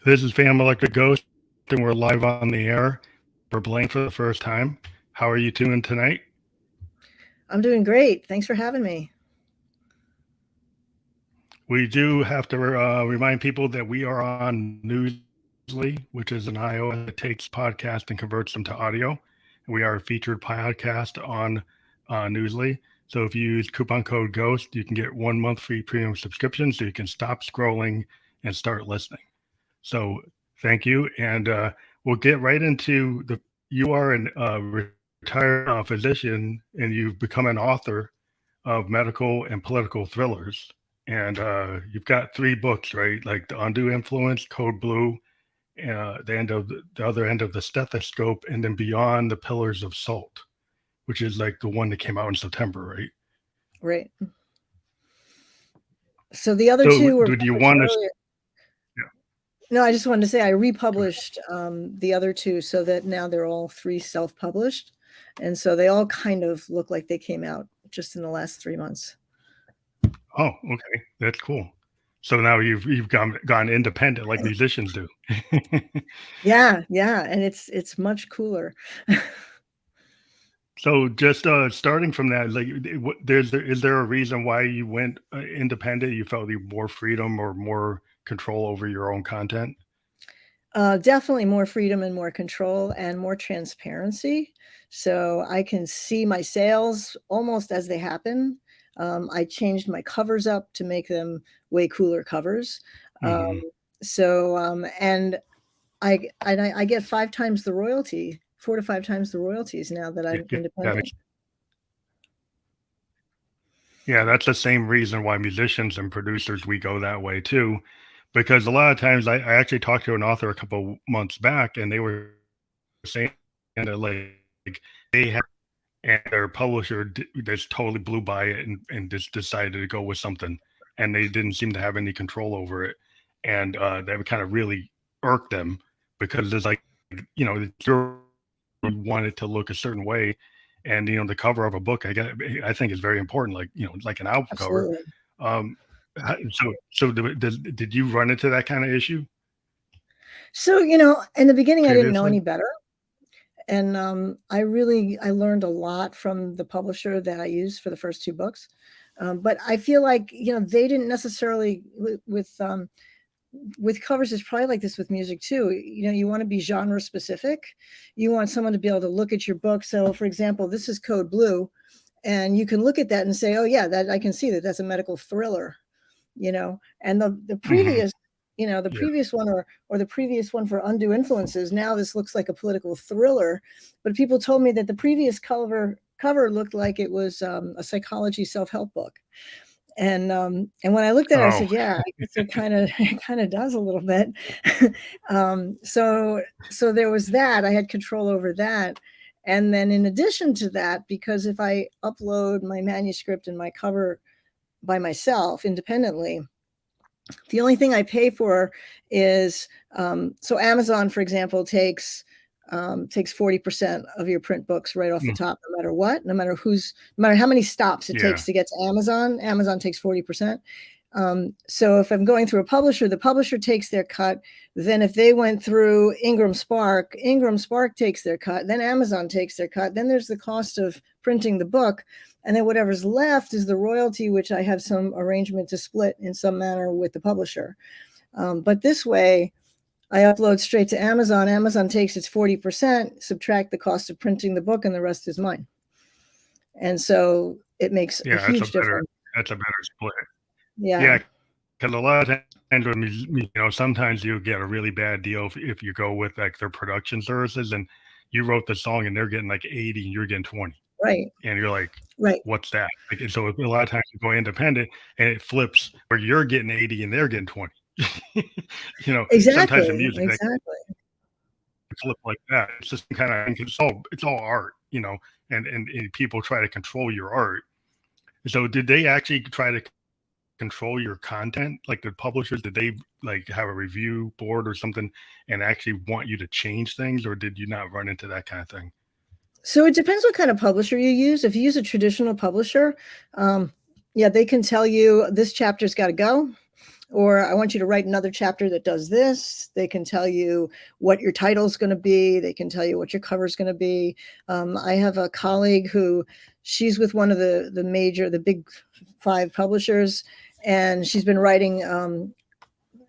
This is Phantom Electric Ghost, and we're live on the air for Blaine for the first time. How are you doing tonight? I'm doing great. Thanks for having me. We do have to remind people that we are on Newsly, which is an iOS that takes podcasts and converts them to audio. We are a featured podcast on Newsly. So if you use coupon code GHOST, you can get 1 month free premium subscription so you can stop scrolling and start listening. So thank you. And we'll get right into the. You are a retired physician and you've become an author of medical and political thrillers. And you've got three books, right? Like The Undue Influence, Code Blue, the other end of the Stethoscope, and then Beyond the Pillars of Salt, which is like the one that came out in September, right? Right. So the other So two were did you published want to? earlier. No, I just wanted to say I republished the other two so that now they're all three self-published. And so they all kind of look like they came out just in the last 3 months. Oh, okay, that's cool. So now you've gone independent like musicians do. Yeah, and it's much cooler. So just starting from that, like, is there a reason why you went independent? You felt you more freedom or more control over your own content? Definitely more freedom and more control and more transparency. So I can see my sales almost as they happen. I changed my covers up to make them way cooler covers. Mm-hmm. And I get 5 times the royalty, 4 to 5 times the royalties now that I'm independent. Yeah, that's the same reason why musicians and producers we go that way too, because a lot of times I actually talked to an author a couple months back, and they were saying that like they have and their publisher just totally blew by it and just decided to go with something, and they didn't seem to have any control over it, and that would kind of really irk them because it's like you want it to look a certain way, and the cover of a book I think is very important, like like an album cover. Absolutely. um so did you run into that kind of issue So, in the beginning, I didn't know previously? any better. And I learned a lot from the publisher that I used for the first 2 books. But I feel like, they didn't necessarily with covers, it's probably like this with music too. You want to be genre specific. You want someone to be able to look at your book. So, for example, this is Code Blue, and you can look at that and say, "Oh yeah, that I can see that's a medical thriller." And the Hmm. previous, the Yeah. previous one or the previous one for Undue Influences. Now this looks like a political thriller, but people told me that the previous cover looked like it was a psychology self-help book. And when I looked at it, I Oh, said, "Yeah, I guess it kind of it kind of does a little bit." So there was that. I had control over that, and then in addition to that, because if I upload my manuscript and my cover by myself independently, the only thing I pay for is so Amazon, for example, takes 40% of your print books right off the top, no matter what, no matter how many stops it yeah. takes to get to Amazon. Amazon takes 40%. So if I'm going through a publisher, the publisher takes their cut. Then if they went through Ingram Spark takes their cut. Then Amazon takes their cut. Then there's the cost of printing the book. And then whatever's left is the royalty, which I have some arrangement to split in some manner with the publisher. But this way, I upload straight to Amazon. Amazon takes its 40%, subtract the cost of printing the book, and the rest is mine. And so it makes a Yeah, huge difference. that's a better split. Yeah. Yeah, because a lot of times when sometimes you get a really bad deal if you go with like their production services, and you wrote the song and they're getting like 80 and you're getting 20, Right. and you're like, Right. what's that? Like, so a lot of times you go independent and it flips where you're getting 80 and they're getting 20. Sometimes in Exactly. music that Exactly. flip like that. It's just kind of it's all art, and people try to control your art. So did they actually try to control your content? Like the publishers, did they like have a review board or something and actually want you to change things, or did you not run into that kind of thing? So it depends what kind of publisher you use. If you use a traditional publisher, yeah, they can tell you this chapter's got to go. or I want you to write another chapter that does this. They can tell you what your title is going to be. They can tell you what your cover is going to be. I have a colleague who, she's with one of the big 5 publishers, and she's been writing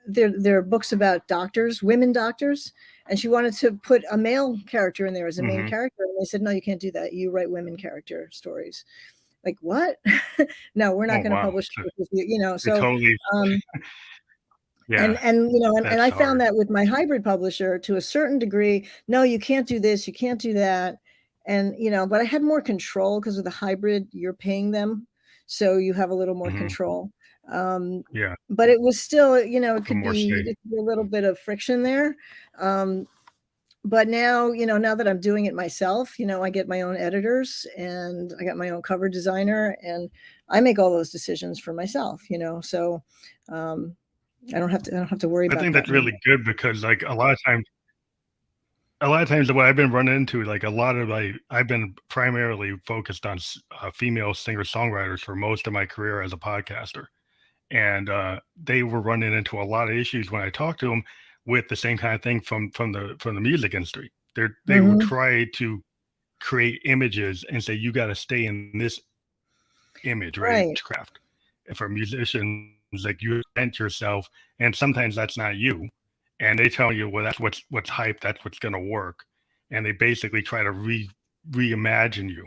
their books about doctors, women doctors, and she wanted to put a male character in there as a main character, and they said, no, you can't do that. You write women character stories. Like, what? No, we're not going to publish with you, you know. So totally, and I found that with my hybrid publisher, to a certain degree, no, you can't do this, you can't do that. And but I had more control, because with a hybrid, you're paying them, so you have a little more control. But it was still, it could be a little bit of friction there. But now, now that I'm doing it myself, I get my own editors, and I got my own cover designer, and I make all those decisions for myself, so I don't have to worry about that. I think that's really good, because like a lot of times what I've been running into, like I've been primarily focused on female singer-songwriters for most of my career as a podcaster. And they were running into a lot of issues when I talked to them with the same kind of thing from the music industry. They would try to create images and say, you got to stay in this image, right? Craft. And for musicians, like, you invent yourself, and sometimes that's not you. And they tell you, well, that's what's hype, that's what's going to work. And they basically try to reimagine you.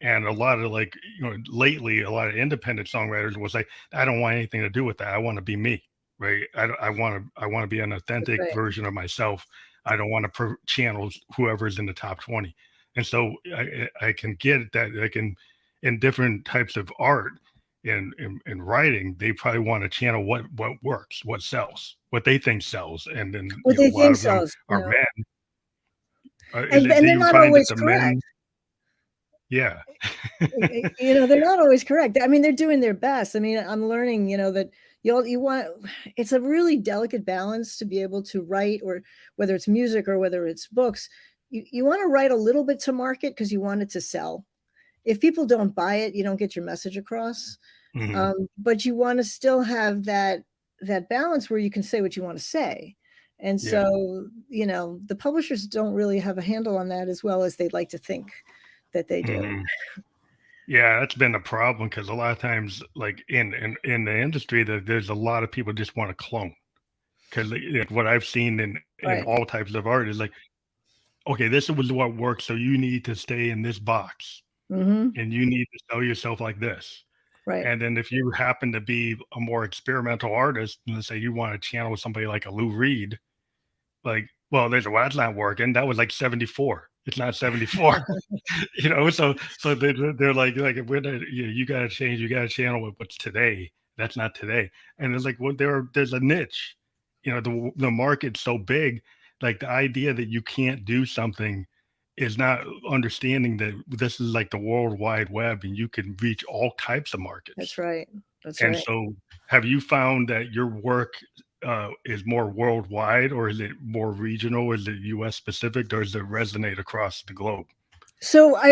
And a lot of, like, lately, a lot of independent songwriters was like, I don't want anything to do with that. I want to be me, right? I want to be an authentic version of myself. I don't want to channel whoever's in the top 20. And so I can get that, like, in different types of art, in writing, they probably want to channel what works, what sells, what they think sells. And then what they think sells are men. And they're not always correct. Yeah. They're not always correct. I mean, they're doing their best. I mean, I'm learning, that you want, it's a really delicate balance to be able to write, or whether it's music or whether it's books, you want to write a little bit to market, because you want it to sell. If people don't buy it, you don't get your message across. But you want to still have that balance where you can say what you want to say. And so, the publishers don't really have a handle on that as well as they'd like to think that they do. Yeah, that's been a problem, because a lot of times, like in the industry, there's a lot of people just want to clone. Because what I've seen in all types of art is like, okay, this was what works, so you need to stay in this box, and you need to sell yourself like this. Right. And then if you happen to be a more experimental artist, and let's say you want to channel somebody like a Lou Reed, like, well, that's not working. That was like 74. It's not 74. So they're like you got to change, you got to channel what's today. That's not today. And it's like, well, there's a niche. The market's so big. Like, the idea that you can't do something is not understanding that this is like the World Wide Web, and you can reach all types of markets. That's right. And so, have you found that your work is more worldwide, or is it more regional? Is it U.S. specific, or does it resonate across the globe? So I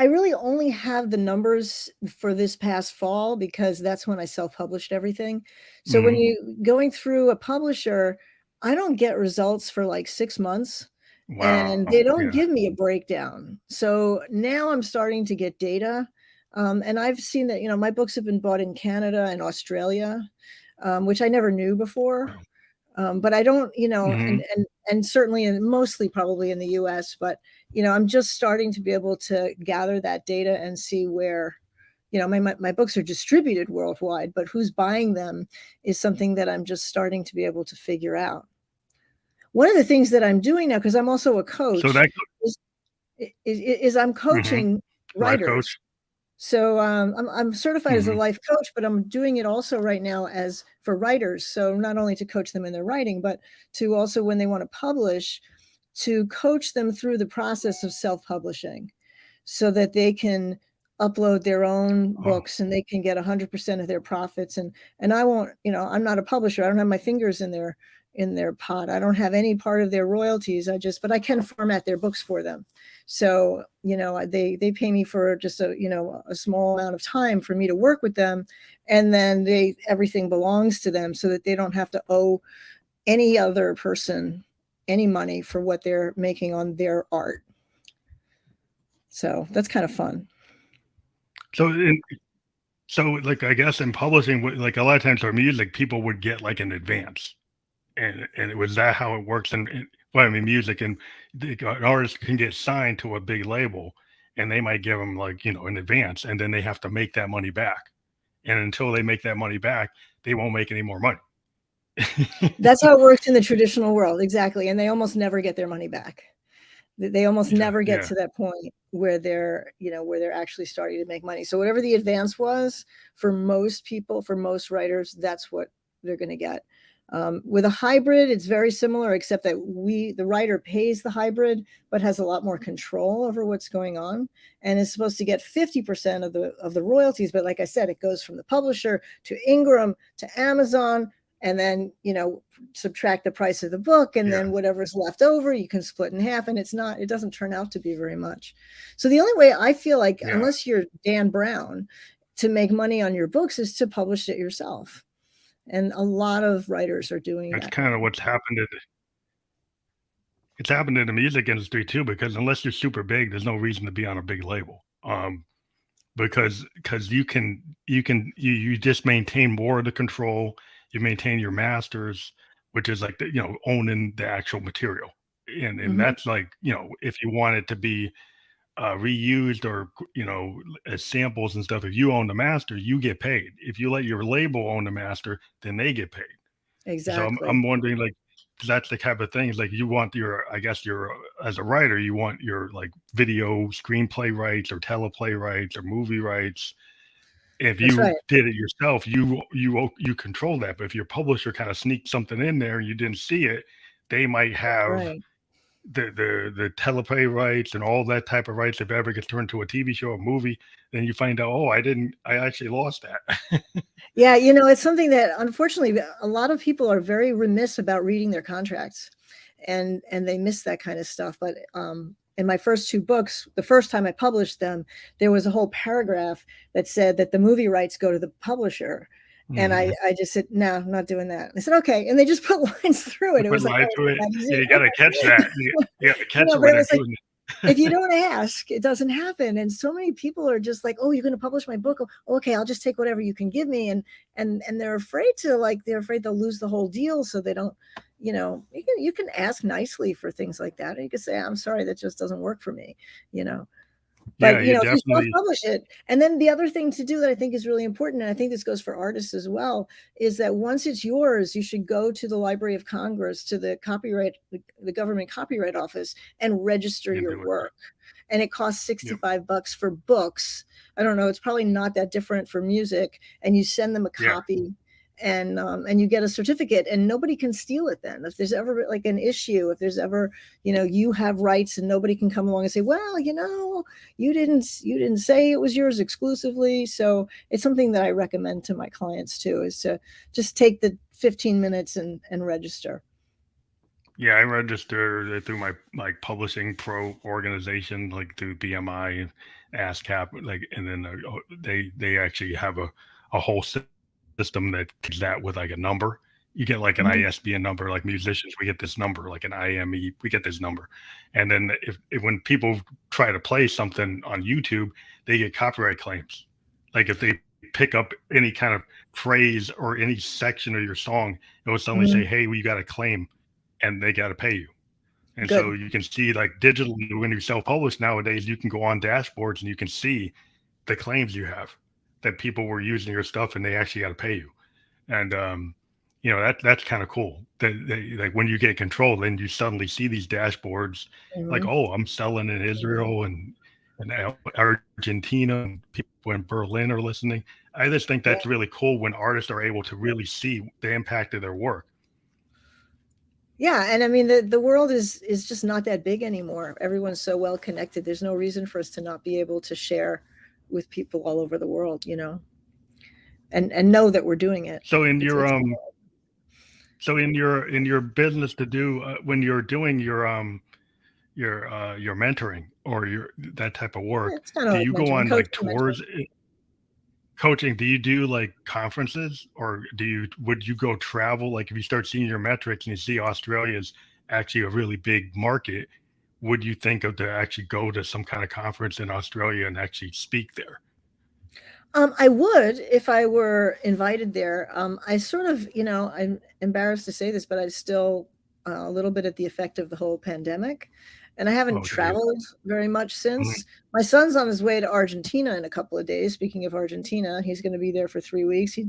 really only have the numbers for this past fall, because that's when I self-published everything. So when you going through a publisher, I don't get results for like 6 months. Wow. And they don't give me a breakdown. So now I'm starting to get data. And I've seen that, my books have been bought in Canada and Australia, which I never knew before. But I don't, and certainly, and mostly probably in the US, but, I'm just starting to be able to gather that data and see where, my books are distributed worldwide, but who's buying them is something that I'm just starting to be able to figure out. One of the things that I'm doing now, because I'm also a coach, so that is I'm coaching writers. Coach. So I'm certified as a life coach, but I'm doing it also right now as for writers. So not only to coach them in their writing, but to also, when they want to publish, to coach them through the process of self-publishing, so that they can upload their own Oh, books, and they can get 100% of their profits. And I won't, I'm not a publisher. I don't have my fingers in their pot. I don't have any part of their royalties. But I can format their books for them. So, they pay me for just a small amount of time for me to work with them. And then everything belongs to them, so that they don't have to owe any other person any money for what they're making on their art. So that's kind of fun. so like I guess in publishing, like a lot of times for music, people would get like an advance, and it was that how it works. And well, I mean, music and an artist can get signed to a big label, and they might give them like an advance, and then they have to make that money back. And until they make that money back, they won't make any more money. That's how it works in the traditional world, exactly. And they almost never get their money back. They almost never get to that point where they're actually starting to make money. So whatever the advance was for most people, for most writers, that's what they're going to get. With a hybrid, it's very similar, except that the writer pays the hybrid, but has a lot more control over what's going on, and is supposed to get 50% of the royalties. But like I said, it goes from the publisher to Ingram to Amazon, and then subtract the price of the book, and then whatever's left over you can split in half, and it doesn't turn out to be very much. So the only way I feel like, unless you're Dan Brown, to make money on your books is to publish it yourself. And a lot of writers are doing that. That's kind of what's happened. It's happened in the music industry too, because unless you're super big, there's no reason to be on a big label. Because you just maintain more of the control. You maintain your masters, which is like owning the actual material, and that's like if you want it to be reused or as samples and stuff, if you own the master, you get paid. If you let your label own the master, then they get paid. Exactly. So I'm wondering, like, that's the type of things, like, you want I guess as a writer, you want your like video screenplay rights or teleplay rights or movie rights. If you did it yourself, you control that. But if your publisher kind of sneaked something in there and you didn't see it, they might have the teleplay rights and all that type of rights. If it ever gets turned to a TV show or movie, then you find out, oh, I actually lost that. Yeah, it's something that unfortunately a lot of people are very remiss about reading their contracts, and they miss that kind of stuff. But in my first two books, the first time I published them, there was a whole paragraph that said that the movie rights go to the publisher. And I just said, no, I'm not doing that. I said, okay. And they just put lines through it. It was like, you got to catch that. You got to catch it when they're doing it. If you don't ask, it doesn't happen. And so many people are just like, oh, you're going to publish my book. Oh, okay, I'll just take whatever you can give me. And they're afraid they'll lose the whole deal. So they don't, you can ask nicely for things like that. And you can say, I'm sorry, that just doesn't work for me, But if you self-publish it. And then the other thing to do that I think is really important, and I think this goes for artists as well, is that once it's yours, you should go to the Library of Congress, to the government copyright office, and register your work. And it costs $65 for books. I don't know, it's probably not that different for music. And you send them a copy. And you get a certificate, and nobody can steal it then. If there's ever like an issue, if there's ever, you have rights and nobody can come along and say, well, you didn't say it was yours exclusively. So it's something that I recommend to my clients too, is to just take the 15 minutes and register. Yeah, I register through my publishing pro organization, like through BMI and ASCAP, and then they actually have a whole system that does that with like a number. You get like an ISBN number, like musicians, we get this number, like an IME, we get this number. And then if when people try to play something on YouTube, they get copyright claims. Like if they pick up any kind of phrase or any section of your song, it will suddenly say, hey, well, you got a claim, and they got to pay you. And so you can see, like, digitally, when you self-publish nowadays, you can go on dashboards and you can see the claims you have, that people were using your stuff and they actually got to pay you. And that's kind of cool. Like when you get control, then you suddenly see these dashboards, like, oh, I'm selling in Israel and Argentina, and people in Berlin are listening. I just think that's really cool when artists are able to really see the impact of their work. Yeah, and I mean the world is just not that big anymore. Everyone's so well connected. There's no reason for us to not be able to share with people all over the world, and know that we're doing it. So in It's your it's business to do when you're doing your mentoring or your that type of work, it's kind of do like you go mentoring, on like coaching, mentoring. tours coaching? Do you do like conferences, or would you go travel? Like if you start seeing your metrics and you see Australia is actually a really big market, would you think of to actually go to some kind of conference in Australia and actually speak there? I would if I were invited there. I sort of, I'm embarrassed to say this, but I still a little bit at the effect of the whole pandemic, and I haven't Oh, geez. traveled very much Mhm. since. My son's on his way to Argentina in a couple of days. Speaking of Argentina, he's going to be there for 3 weeks. He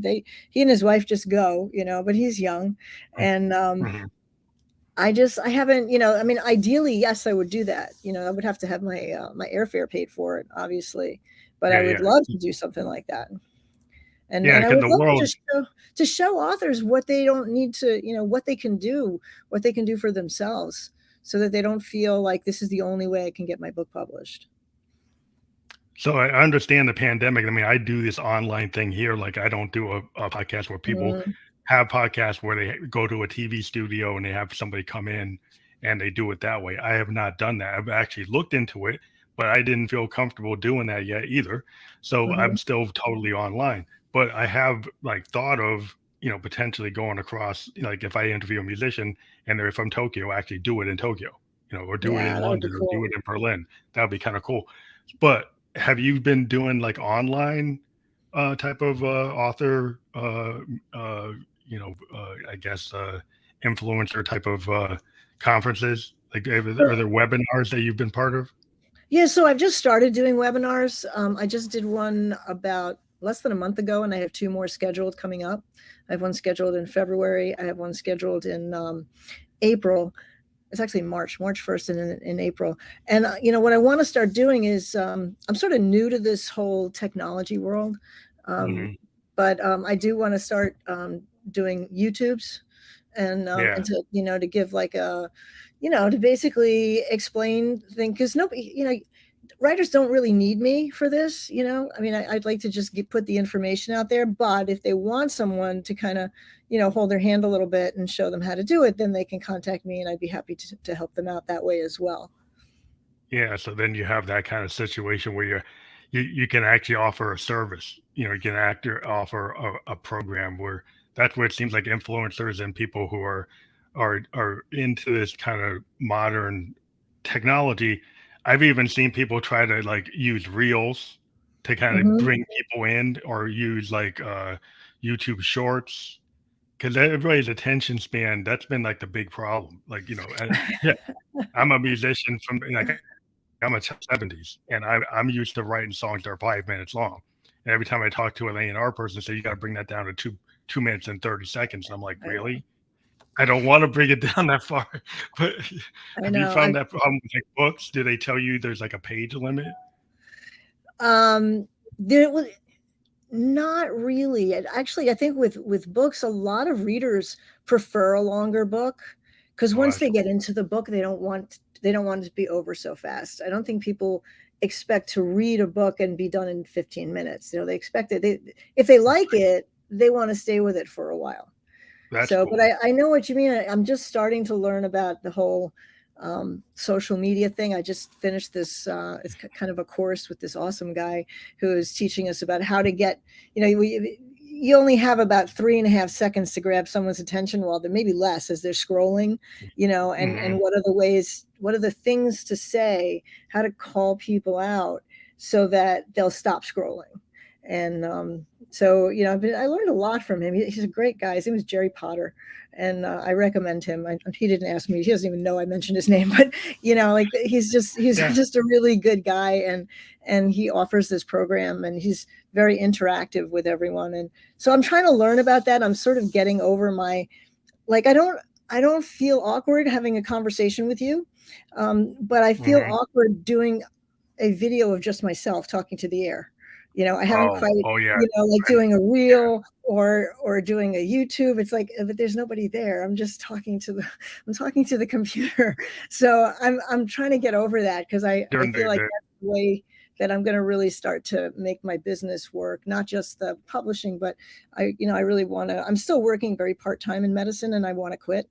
and his wife just go, but he's young, and Mhm. I haven't, I mean, ideally, yes, I would do that. I would have to have my airfare paid for it, obviously, but I Yeah, would yeah, love to do something like that. And yeah. I Because would the love to world, just show authors what they don't need to, what they can do for themselves, so that they don't feel like this is the only way I can get my book published. so I understand the pandemic. I mean, I do this online thing here. Like, I don't do a podcast where people Mm, have podcasts where they go to a TV studio and they have somebody come in and they do it that way. I have not done that. I've actually looked into it, but I didn't feel comfortable doing that yet either. So I'm mhm, still totally online. But I have like thought of, potentially going across, like if I interview a musician and they're from Tokyo, actually do it in Tokyo, or do it yeah, in that would be London or do cool. it in Berlin. That would be kind of cool. But have you been doing like online type of author, I guess influencer type of conferences? Like, are there webinars that you've been part of? Yeah, so I've just started doing webinars. I just did one about less than a month ago, and I have two more scheduled coming up. I have one scheduled in February. I have one scheduled in April. It's actually March 1st, and in April. And what I want to start doing is, I'm sort of new to this whole technology world, um, Hmm. but I do want to start doing YouTubes, and Yeah, to give like to basically explain things, because nobody, writers don't really need me for this. I mean, I'd like to just put the information out there, but if they want someone to kind of, hold their hand a little bit and show them how to do it, then they can contact me, and I'd be happy to help them out that way as well. yeah. So then you have that kind of situation where you can actually offer a service. You can offer a program where that's where it seems like influencers and people who are into this kind of modern technology. I've even seen people try to like use reels to kind of Hmm. bring people in, or use like YouTube shorts, because everybody's attention span, that's been like the big problem. Like, yeah, I'm a musician from like I'm a 70s, and I'm used to writing songs that are 5 minutes long. And every time I talk to an A&R person, say you got to bring that down to two minutes and 30 seconds. And I'm like, I know. really? I don't want to bring it down that far. But I have you know. found that problem with like books? Do they tell you there's like a page limit? There was not really. Actually, I think with books, a lot of readers prefer a longer book, because Oh, once that's they get cool. into the book, they don't want it to be over so fast. I don't think people expect to read a book and be done in 15 minutes. They expect it. If they like it, they want to stay with it for a while. That's So, but cool. I know what you mean. I'm just starting to learn about the whole social media thing. I just finished this, it's kind of a course with this awesome guy who is teaching us about how to get, you only have about 3.5 seconds to grab someone's attention, while there maybe less as they're scrolling, and Hmm. what are the things to say, how to call people out so that they'll stop scrolling. And so I learned a lot from him. He's a great guy. His name was Jerry Potter, and I recommend him. He didn't ask me; he doesn't even know I mentioned his name. But like he's Yeah. just a really good guy, and he offers this program, and he's very interactive with everyone. And so I'm trying to learn about that. I'm sort of getting over my, like, I don't feel awkward having a conversation with you, but I feel Hmm. awkward doing a video of just myself talking to the air. I haven't Oh, quite, oh yeah. like And doing a yeah, reel or doing a YouTube. It's like, but there's nobody there. I'm talking to the computer. So I'm trying to get over that, because I during feel like the that's the way that I'm going to really start to make my business work, not just the publishing, but I really want to, I'm still working very part-time in medicine, and I want to quit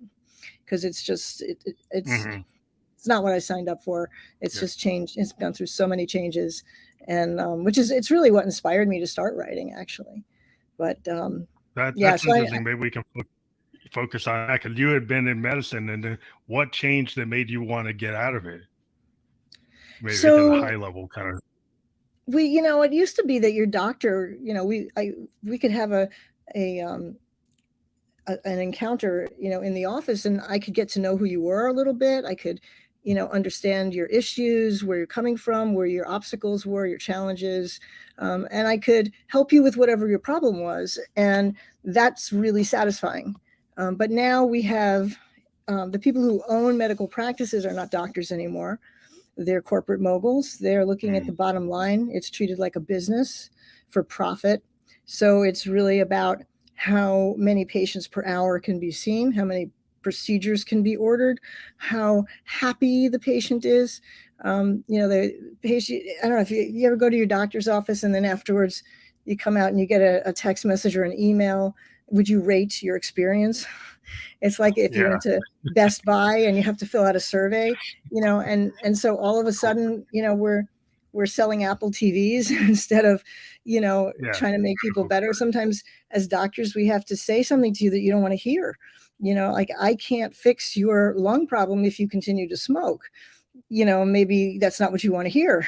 because it's just, it's not what I signed up for. It's just changed. It's gone through so many changes, and it's really what inspired me to start writing, actually. But that's so interesting. Maybe we can focus on that, because you had been in medicine, and then what changed that made you want to get out of it? Maybe at a high level kind of. It used to be that your doctor, we could have an encounter, in the office, and I could get to know who you were a little bit. I could, understand your issues, where you're coming from, where your obstacles were, your challenges, and I could help you with whatever your problem was, and that's really satisfying. But now we have the people who own medical practices are not doctors anymore. They're corporate moguls. They're looking at the bottom line. It's treated like a business for profit. So it's really about how many patients per hour can be seen, how many procedures can be ordered, how happy the patient is. The patient, I don't know if you ever go to your doctor's office and then afterwards you come out and you get a text message or an email. Would you rate your experience? It's like if you went to Best Buy and you have to fill out a survey, and so all of a sudden, we're selling Apple TVs instead of, trying to make people better. Sometimes as doctors, we have to say something to you that you don't want to hear. Like, I can't fix your lung problem if you continue to smoke. Maybe that's not what you want to hear.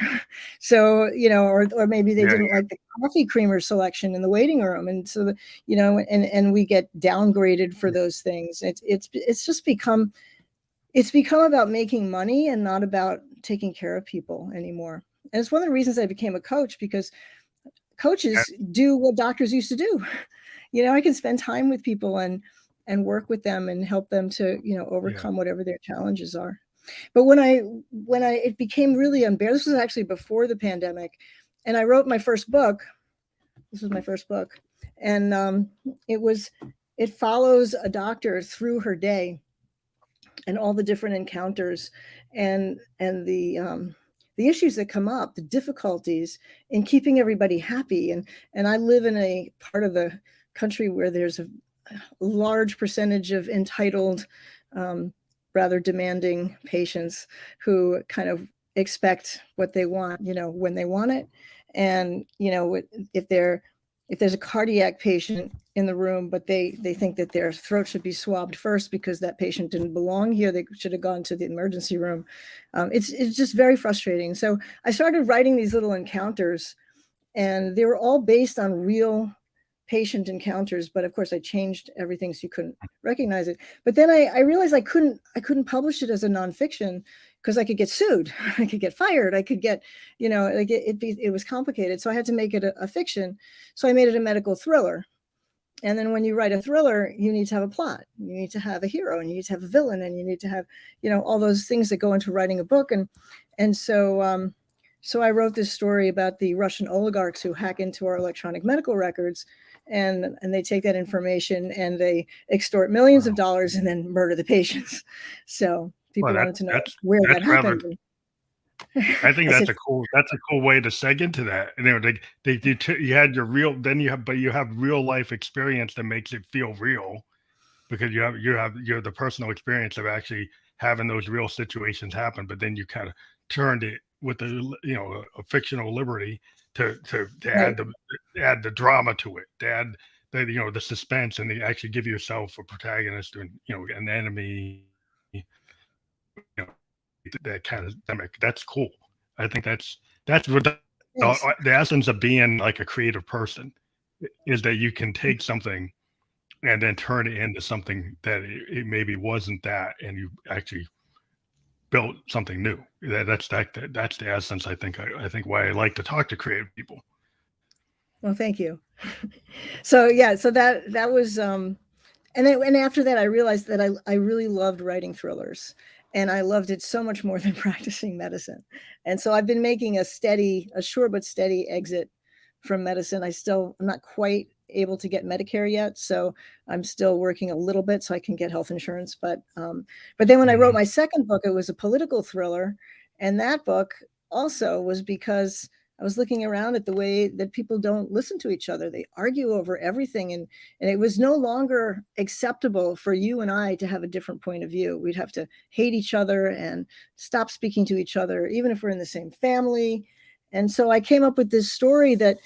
So, or maybe they didn't like the coffee creamer selection in the waiting room. And so, and we get downgraded for those things. It's just become about making money and not about taking care of people anymore. And it's one of the reasons I became a coach, because coaches do what doctors used to do. I can spend time with people and work with them and help them to, overcome whatever their challenges are. But when it became really unbearable, this was actually before the pandemic, and I wrote my first book. This was my first book, and it follows a doctor through her day and all the different encounters and the issues that come up, the difficulties in keeping everybody happy. And I live in a part of the country where there's a large percentage of entitled, rather demanding patients who kind of expect what they want, when they want it. And, if there's a cardiac patient in the room, but they think that their throat should be swabbed first because that patient didn't belong here, they should have gone to the emergency room. It's just very frustrating. So I started writing these little encounters, and they were all based on real patient encounters, but of course I changed everything so you couldn't recognize it. But then I realized I couldn't publish it as a nonfiction because I could get sued, I could get fired, I could get, it was complicated. So I had to make it a fiction. So I made it a medical thriller. And then when you write a thriller, you need to have a plot, you need to have a hero, and you need to have a villain, and you need to have, all those things that go into writing a book. And so I wrote this story about the Russian oligarchs who hack into our electronic medical records, and they take that information and they extort millions of dollars and then murder the patients. So people wanted to know where that happened. I think that's a cool way to seg into that. You had your real, but you have real life experience that makes it feel real, because you have the personal experience of actually having those real situations happen. But then you kind of turned it with a fictional liberty to add the drama to it, to add the suspense, and to actually give yourself a protagonist and an enemy. That kind of dynamic. That's cool. I think that's what the essence of being like a creative person is, that you can take something and then turn it into something that it maybe wasn't that, and you actually built something new. That's the essence. I think why I like to talk to creative people. Well, thank you. So that was and after that I realized that I really loved writing thrillers, and I loved it so much more than practicing medicine. And so I've been making a sure but steady exit from medicine. I'm not quite able to get Medicare yet, so I'm still working a little bit so I can get health insurance. But then when I wrote my second book, it was a political thriller, and that book also was because I was looking around at the way that people don't listen to each other. They argue over everything. And it was no longer acceptable for you and I to have a different point of view. We'd have to hate each other and stop speaking to each other, even if we're in the same family. And so I came up with this story that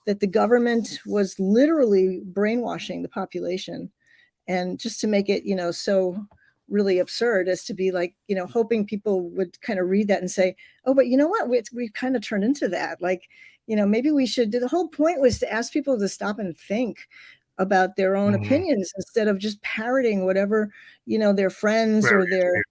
the government was literally brainwashing the population, and just to make it, so really absurd as to be like, hoping people would kind of read that and say, oh, but you know what, we've kind of turned into that. Like, maybe we should do. The whole point was to ask people to stop and think about their own opinions instead of just parroting whatever, their friends or their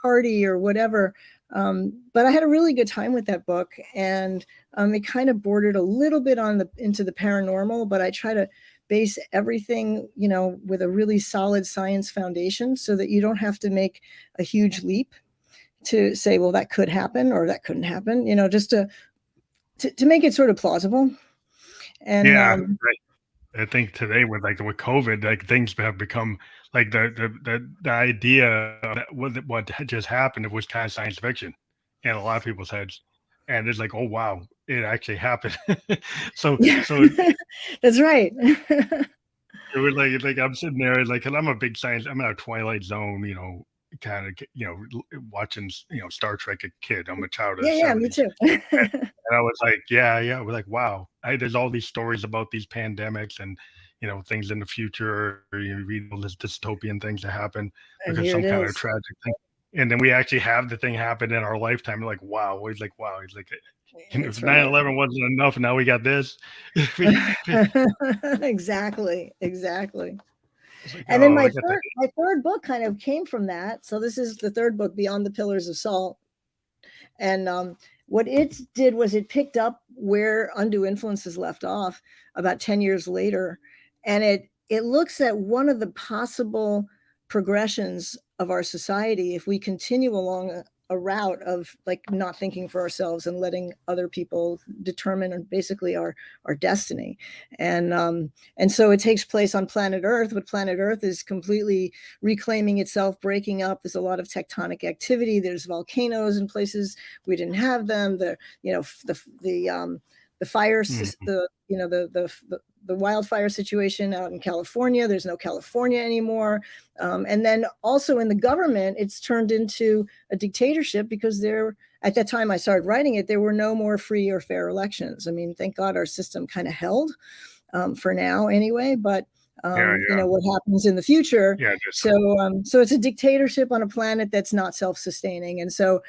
party or whatever. But I had a really good time with that book, and it kind of bordered a little bit into the paranormal, but I try to base everything, with a really solid science foundation, so that you don't have to make a huge leap to say, well, that could happen or that couldn't happen, just to make it sort of plausible. And right. I think today with COVID, like things have become like the idea that what just happened, it was kind of science fiction in a lot of people's heads, and it's like, oh wow, it actually happened. so that's right. It was like I'm sitting there like, and I'm a big science. I'm in a Twilight Zone, kind of watching Star Trek a kid. I'm a child of the 70s. Yeah, me too. And I was like, yeah, we're like, wow. There's all these stories about these pandemics and things in the future. You read all this dystopian things that happen because some kind of tragic thing, and then we actually have the thing happen in our lifetime. Like, wow. He's like, wow. He's like, if 9/11 wasn't enough, now we got this. Exactly. Like, and then my third book kind of came from that. So this is the third book, Beyond the Pillars of Salt. And what it did was it picked up where Undue Influences left off about 10 years later. And it looks at one of the possible progressions of our society if we continue along a route of like not thinking for ourselves and letting other people determine basically our destiny. And so it takes place on planet Earth, but planet Earth is completely reclaiming itself, breaking up. There's a lot of tectonic activity. There's volcanoes in places we didn't have them. The fire, the wildfire situation out in California, there's no California anymore. And then also in the government, it's turned into a dictatorship because at that time I started writing it, there were no more free or fair elections. I mean, thank God our system kind of held for now anyway, but what happens in the future. So it's a dictatorship on a planet that's not self-sustaining. And so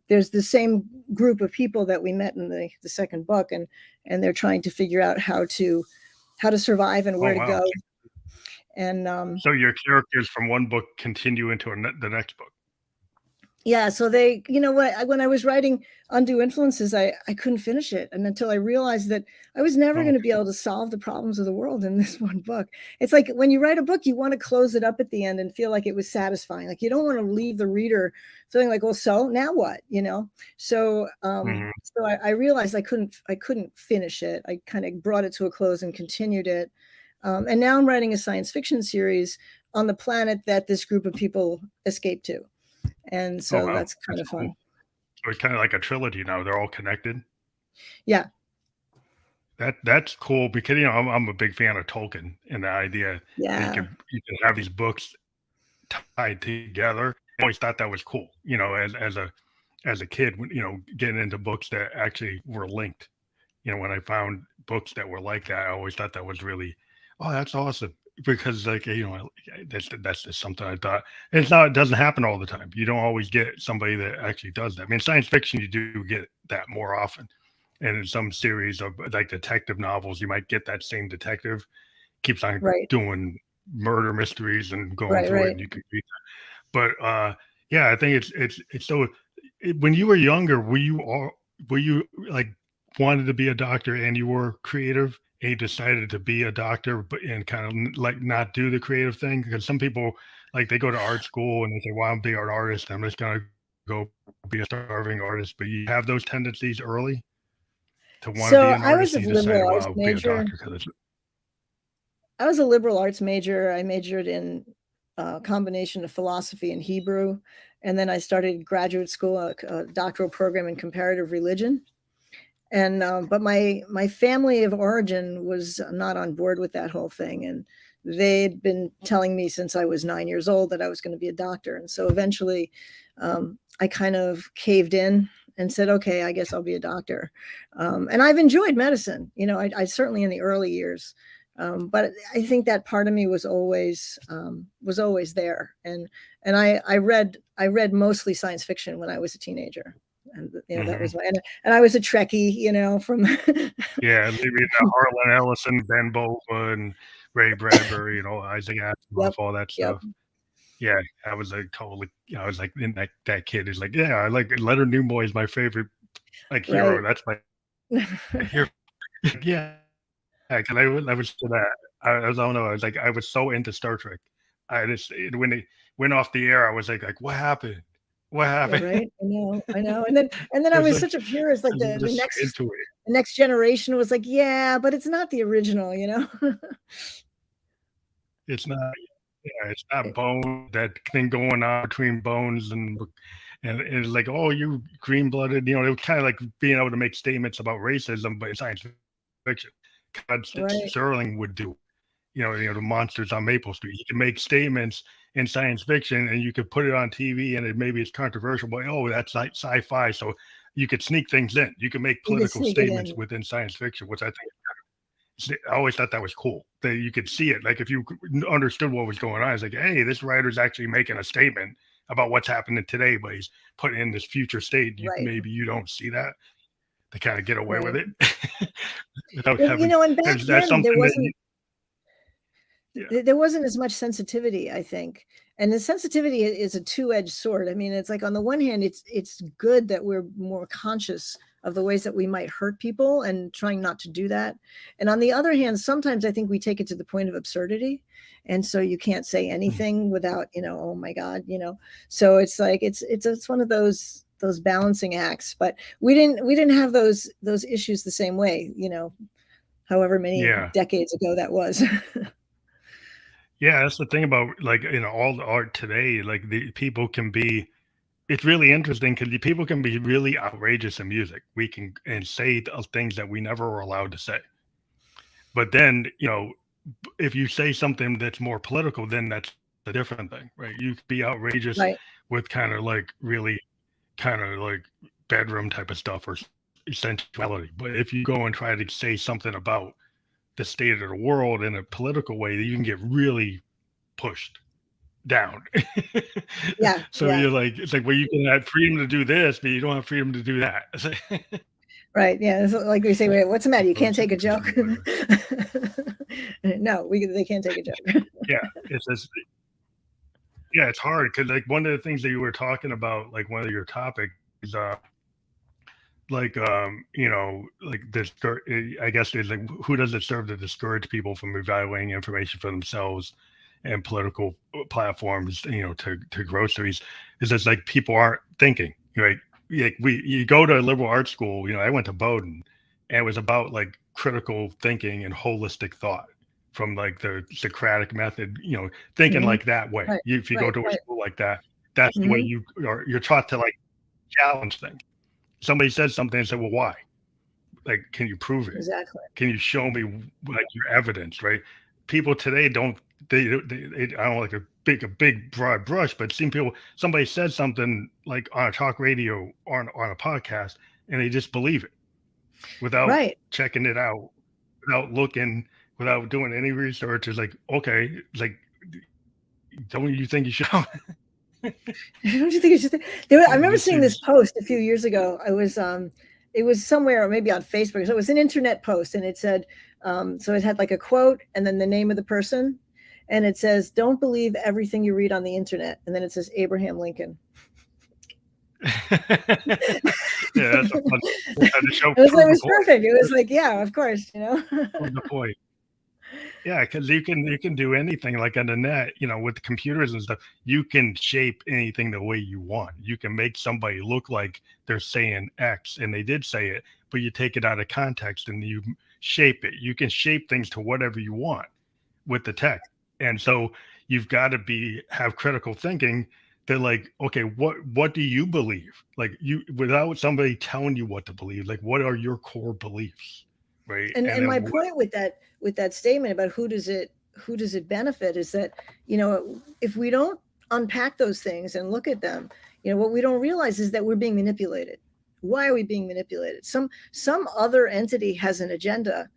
there's the same group of people that we met in the second book, and they're trying to figure out how to survive and where to go. And so your characters from one book continue into the next book. Yeah, so they, when I was writing Undue Influences, I couldn't finish it, and until I realized that I was never going to be able to solve the problems of the world in this one book. It's like when you write a book, you want to close it up at the end and feel like it was satisfying. Like you don't want to leave the reader feeling like, well, so now what, So so I realized I couldn't finish it. I kind of brought it to a close and continued it, and now I'm writing a science fiction series on the planet that this group of people escaped to. And so that's kind of fun. Cool. So it's kind of like a trilogy now. They're all connected. Yeah. That's cool because I'm a big fan of Tolkien and the idea that you can have these books tied together. I always thought that was cool, as a kid, getting into books that actually were linked. When I found books that were like that, I always thought that was really, oh, that's awesome. Because that's just something I thought. It doesn't happen all the time. You don't always get somebody that actually does that. I mean, science fiction, you do get that more often. And in some series of like detective novels, you might get that same detective keeps on doing murder mysteries and going through it, and you can read that. But I think it's so. When you were younger, were you like wanted to be a doctor and you were creative? And he decided to be a doctor, but and kind of like not do the creative thing, because some people like they go to art school and they say, "Well, I'm be an artist. I'm just gonna go be a starving artist." But you have those tendencies early to want to be an artist. I was a liberal arts major. I was a liberal arts major. I majored in combination of philosophy and Hebrew. And then I started graduate school, a doctoral program in comparative religion. And but my family of origin was not on board with that whole thing, and they'd been telling me since I was 9 years old that I was going to be a doctor. And so eventually, I kind of caved in and said, "Okay, I guess I'll be a doctor." And I've enjoyed medicine, you know. I certainly in the early years, but I think that part of me was always there. And I read mostly science fiction when I was a teenager. And you know, that was my, and I was a Trekkie, you know, from Yeah, maybe Harlan Ellison, Ben Bova, and Ray Bradbury, you know, Isaac Asimov, all that stuff. Yeah, I was like totally, I was like that kid who's like, yeah, I like Leonard Nimoy is my favorite like hero. That's my hero. Yeah, because I was to that. I don't know. I was like, I was so into Star Trek. When they went off the air, I was like, what happened? What happened? Yeah, right. I know. And then I was such a purist. Like the next generation was like, yeah, but it's not the original, you know. It's not. Yeah, it's not Bones. That thing going on between Bones and it's like, oh, you green blooded. You know, it was kind of like being able to make statements about racism, but in science fiction, Sterling would do. You know, the monsters on Maple Street. You can make statements in science fiction, and you could put it on TV, and maybe it's controversial, but that's like sci-fi, so you could sneak things in. You can make political statements within science fiction, which I think I always thought that was cool. That you could see it, like if you understood what was going on, it's like, hey, this writer's actually making a statement about what's happening today, but he's putting in this future state. Maybe you don't see that. They kind of get away with it without having. You know, and back then there wasn't as much sensitivity, I think. And the sensitivity is a two-edged sword. I mean, it's like on the one hand, it's good that we're more conscious of the ways that we might hurt people and trying not to do that. And on the other hand, sometimes I think we take it to the point of absurdity. And so you can't say anything without, you know, oh my God, you know. So it's like it's one of those balancing acts. But we didn't have those issues the same way, you know, however many decades ago that was. Yeah, that's the thing about like, you know, all the art today, like the people can be, it's really interesting because the people can be really outrageous in music. We can and say things that we never were allowed to say. But then, you know, if you say something that's more political, then that's a different thing, right? You could be outrageous with kind of like really kind of like bedroom type of stuff or sensuality. But if you go and try to say something about the state of the world in a political way, you can get really pushed down. So you're like, it's like, well, you can have freedom to do this, but you don't have freedom to do that. Right. Yeah. It's like we say, wait, what's the matter? You can't take a joke. No, they can't take a joke. Yeah. It's just, yeah, it's hard because like one of the things that you were talking about, like one of your topics is like you know, like this, I guess it's like, who does it serve to discourage people from evaluating information for themselves and political platforms, you know, to groceries? Is just like people aren't thinking, right? Like you go to a liberal arts school, you know, I went to Bowdoin, and it was about like critical thinking and holistic thought from like the Socratic method, you know, thinking like that way. If you go to a school like that, that's the way you're taught to like challenge things. Somebody said something and said, well, why? Like, can you prove it? Exactly. Can you show me like your evidence, right? People today don't, I don't like a big broad brush, but seeing people, somebody said something like on a talk radio or on a podcast, and they just believe it without checking it out, without looking, without doing any research. It's like, okay, it's like, don't you think you should? Don't you think you should? I remember seeing this post a few years ago. It was somewhere, or maybe on Facebook. So it was an internet post, and it said, so it had like a quote and then the name of the person, and it says, "Don't believe everything you read on the internet," and then it says Abraham Lincoln. Yeah, that's a fun show. It was perfect. It was like, yeah, of course, you know. The point. Yeah, because you can do anything like on the net, you know, with computers and stuff. You can shape anything the way you want. You can make somebody look like they're saying X, and they did say it, but you take it out of context and you shape it. You can shape things to whatever you want with the tech. And so you've got to have critical thinking. That like, okay, what do you believe? Like you, without somebody telling you what to believe, like what are your core beliefs, right? And And my then point with that statement about who does it benefit is that, if we don't unpack those things and look at them, what we don't realize is that we're being manipulated. Why are we being manipulated? Some other entity has an agenda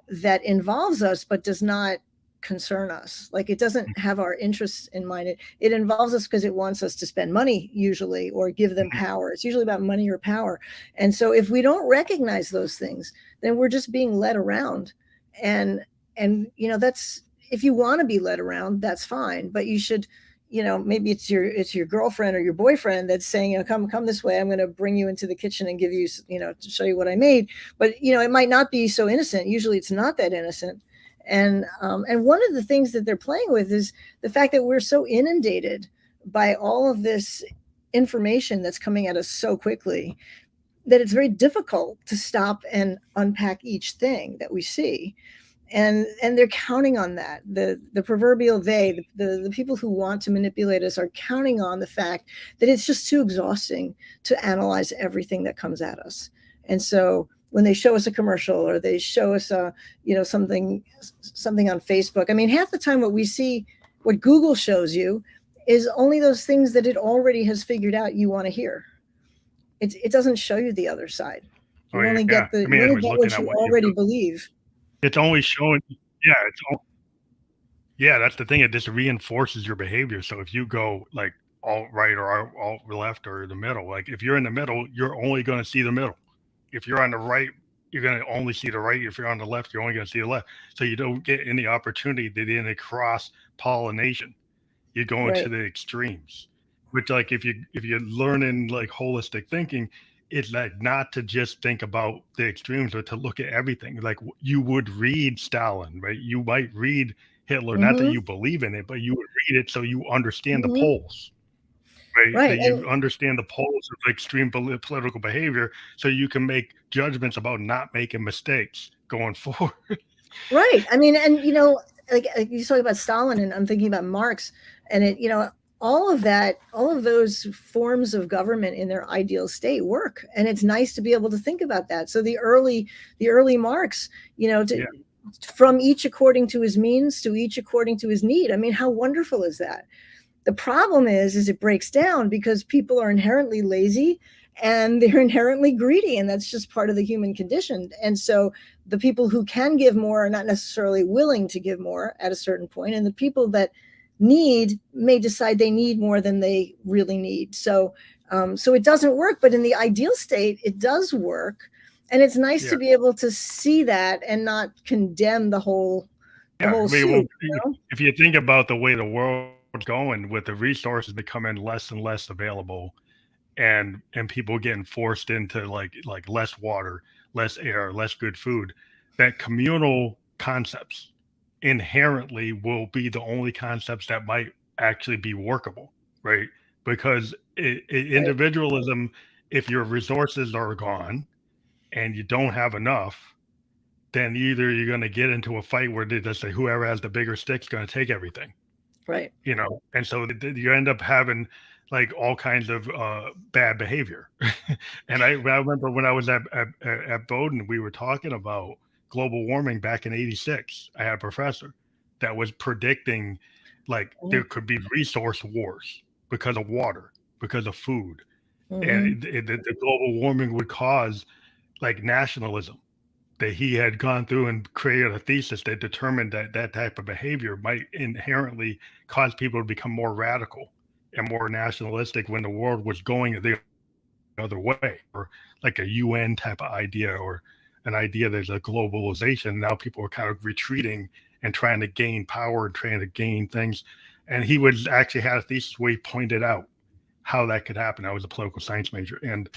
that involves us but does not concern us. Like, it doesn't have our interests in mind. It involves us because it wants us to spend money usually, or give them power. It's usually about money or power. And so if we don't recognize those things, then we're just being led around. And that's, if you want to be led around, that's fine, but you should, maybe it's your girlfriend or your boyfriend that's saying, come this way, I'm going to bring you into the kitchen and give you, to show you what I made. But it might not be so innocent. Usually it's not that innocent. And one of the things that they're playing with is the fact that we're so inundated by all of this information that's coming at us so quickly that it's very difficult to stop and unpack each thing that we see. And they're counting on that. The proverbial the people who want to manipulate us are counting on the fact that it's just too exhausting to analyze everything that comes at us. And so when they show us a commercial, or they show us something on Facebook, I mean, half the time what we see, what Google shows you, is only those things that it already has figured out you want to hear. It doesn't show you the other side. You only get I mean, you I only was get looking what at you what already believe. it's only showing. Yeah, that's the thing. It just reinforces your behavior. So if you go like alt right or alt left or the middle, like if you're in the middle, you're only going to see the middle. If you're on the right, you're going to only see the right. If you're on the left, you're only going to see the left. So you don't get any opportunity to do any cross pollination. You go into Right. the extremes, which like if you're learning like holistic thinking, it's like not to just think about the extremes, but to look at everything. Like you would read Stalin, right? You might read Hitler, not that Mm-hmm. you believe in it, but you would read it so you understand the Mm-hmm. poles, right? Right. That you understand the poles of extreme political behavior, so you can make judgments about not making mistakes going forward. Right. I mean, and like you talk about Stalin, and I'm thinking about Marx, and all of that, all of those forms of government in their ideal state work, and it's nice to be able to think about that. So the early Marx, Yeah. from each according to his means to each according to his need. I mean, how wonderful is that? The problem is it breaks down because people are inherently lazy and they're inherently greedy, and that's just part of the human condition. And so the people who can give more are not necessarily willing to give more at a certain point, and the people that need may decide they need more than they really need. So it doesn't work, but in the ideal state, it does work. And it's nice to be able to see that and not condemn the whole I mean, suit. if you think about the way the world's going, with the resources becoming less and less available, and people getting forced into like less water, less air, less good food, that communal concepts inherently will be the only concepts that might actually be workable, right? Because individualism, if your resources are gone and you don't have enough, then either you're going to get into a fight where they just say whoever has the bigger stick's going to take everything, Right. and so you end up having like all kinds of bad behavior. And I remember when I was at Bowdoin, we were talking about global warming back in '86. I had a professor that was predicting like there could be resource wars because of water, because of food, and the global warming would cause like nationalism, that he had gone through and created a thesis that determined that that type of behavior might inherently cause people to become more radical and more nationalistic when the world was going the other way, or like a UN type of idea, or an idea there's a globalization. Now people are kind of retreating and trying to gain power and trying to gain things. And he would actually had a thesis where he pointed out how that could happen. I was a political science major, and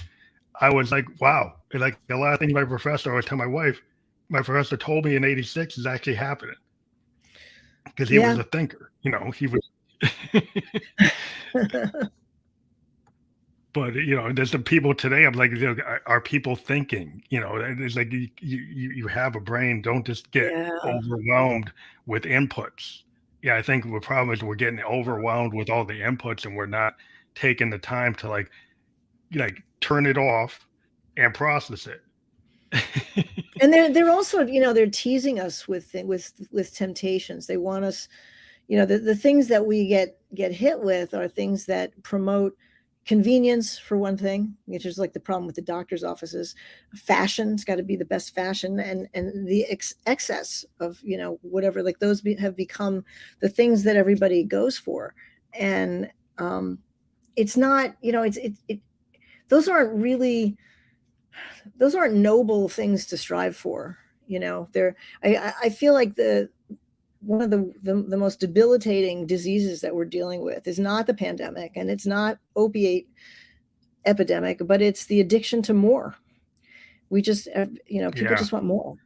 I was like, wow. And like a lot of things my professor, I would tell my wife, my professor told me in '86 is actually happening, because he was a thinker, he was. But there's some people today. I'm like, are people thinking? It's like you have a brain. Don't just get overwhelmed with inputs. Yeah, I think the problem is we're getting overwhelmed with all the inputs and we're not taking the time to like turn it off and process it. And they're also, they're teasing us with temptations. They want us, the things that we get hit with are things that promote convenience, for one thing, which is like the problem with the doctor's offices. Fashion's got to be the best fashion, and the excess of, whatever, like those have become the things that everybody goes for. And it's not, those aren't really, those aren't noble things to strive for. They're, I feel like one of the most debilitating diseases that we're dealing with is not the pandemic, and it's not opiate epidemic, but it's the addiction to more. We just, people Yeah. just want more.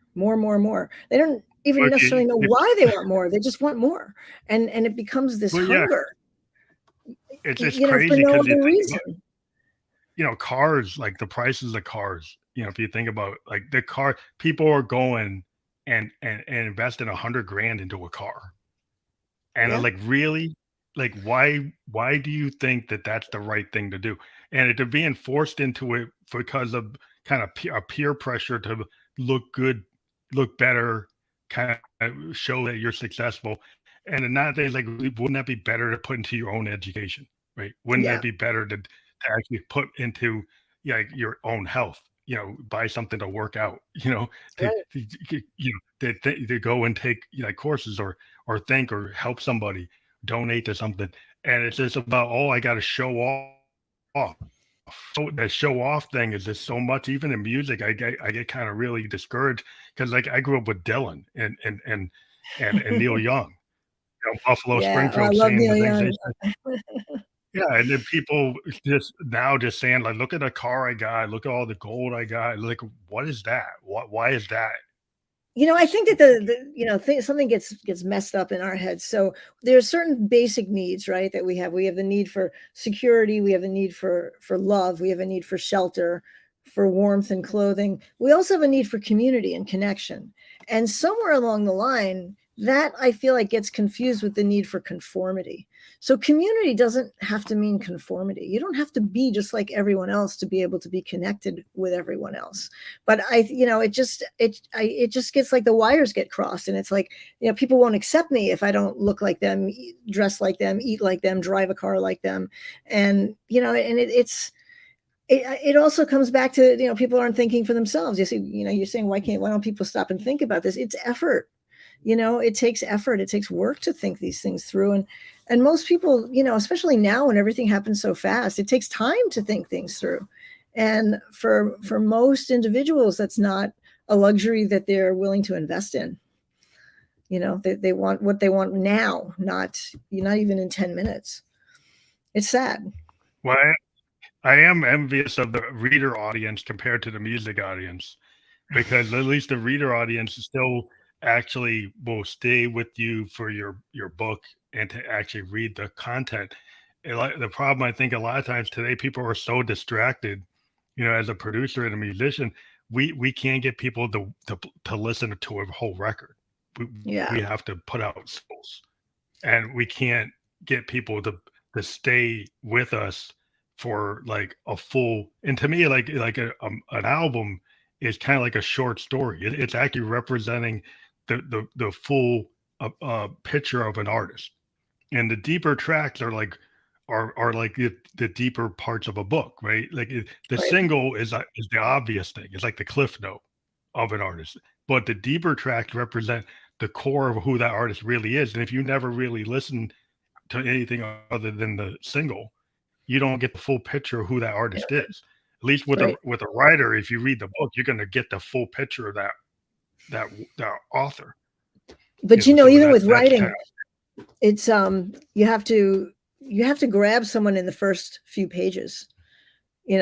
They don't even But necessarily know why they want more. They just want more. And it becomes this well, yeah, hunger, it's for crazy no because you other think about, reason. cars, like the prices of cars, if you think about like the car, people are going and investing 100 grand into a car. And I'm Yeah. like, really? Like, why do you think that that's the right thing to do? And they're being forced into it because of kind of peer pressure to look good, look better, kind of show that you're successful. And then not they like, wouldn't that be better to put into your own education, right? Wouldn't that Yeah. be better to actually put into, yeah, like your own health? Buy something to work out. Right. To go and take courses or think or help somebody, donate to something. And it's just about, oh, I got to show off. So the show off thing is just so much. Even in music, I get kind of really discouraged because like I grew up with Dylan and Neil Young, Buffalo Yeah. Oh, I Springfield love saying the Neil things they Young. said. Yeah, and then people just now just saying like, look at the car I got, look at all the gold I got. Like, what is that? Why is that? I think that something gets messed up in our heads. So there's certain basic needs, right, that we have. We have the need for security. We have the need for love. We have a need for shelter, for warmth and clothing. We also have a need for community and connection. And somewhere along the line, that I feel like gets confused with the need for conformity. So community doesn't have to mean conformity. You don't have to be just like everyone else to be able to be connected with everyone else. But it just gets like the wires get crossed, and it's like, people won't accept me if I don't look like them, dress like them, eat like them, drive a car like them. And it also comes back to, people aren't thinking for themselves. You see, you're saying, why don't people stop and think about this? It's effort. It takes effort, it takes work to think these things through. And most people, especially now when everything happens so fast, it takes time to think things through. And for most individuals, that's not a luxury that they're willing to invest in. They want what they want now, not even in 10 minutes. It's sad. Well, I am envious of the reader audience compared to the music audience because at least the reader audience still actually will stay with you for your book and to actually read the content. The problem I think a lot of times today people are so distracted. As a producer and a musician, we can't get people to listen to a whole record. We Yeah. have to put out singles, and we can't get people to stay with us for like a full. And to me, like an album is kind of like a short story. It's actually representing the full picture of an artist, and the deeper tracks are like the deeper parts of a book, right? Like the Right. single is the obvious thing. It's like the cliff note of an artist, but the deeper tracks represent the core of who that artist really is. And if you never really listen to anything other than the single, you don't get the full picture of who that Yeah. artist is. At least with a Right. writer, if you read the book, you're going to get the full picture of that that author. But So even with that's kind writing, it's you have to grab someone in the first few pages,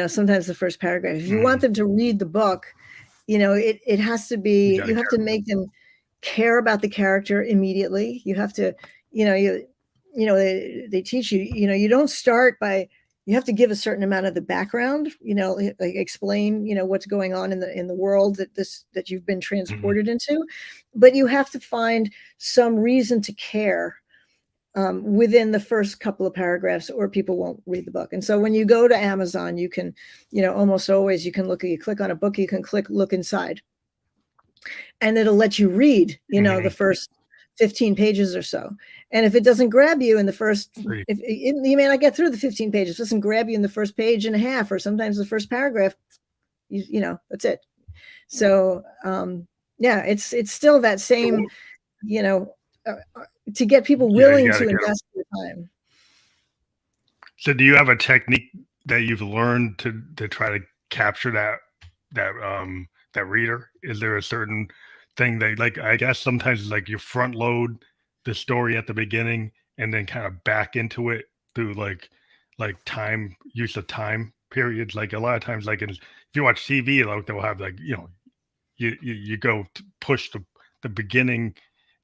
sometimes the first paragraph. If you want them to read the book, it has to you be, got to you have care. to make them care about the character immediately. You have to, they teach you, you don't start by, you have to give a certain amount of the background, like explain, what's going on in the world that you've been Mhm. transported into. But you have to find some reason to care within the first couple of paragraphs, or people won't read the book. And so when you go to Amazon, you can, almost always you can you click on a book, you can look inside, and it'll let you read, the first 15 pages or so. And if it doesn't grab you in the first, you may not get through the 15 pages, it doesn't grab you in the first page and a half, or sometimes the first paragraph, that's it. So, yeah, it's still that same, to get people willing to invest their time. So do you have a technique that you've learned to try to capture that reader? Is there a certain thing that, like, I guess sometimes it's like you front load the story at the beginning and then kind of back into it through like time use of time periods? Like a lot of times, like if you watch TV, like they'll have like, you go to push the beginning,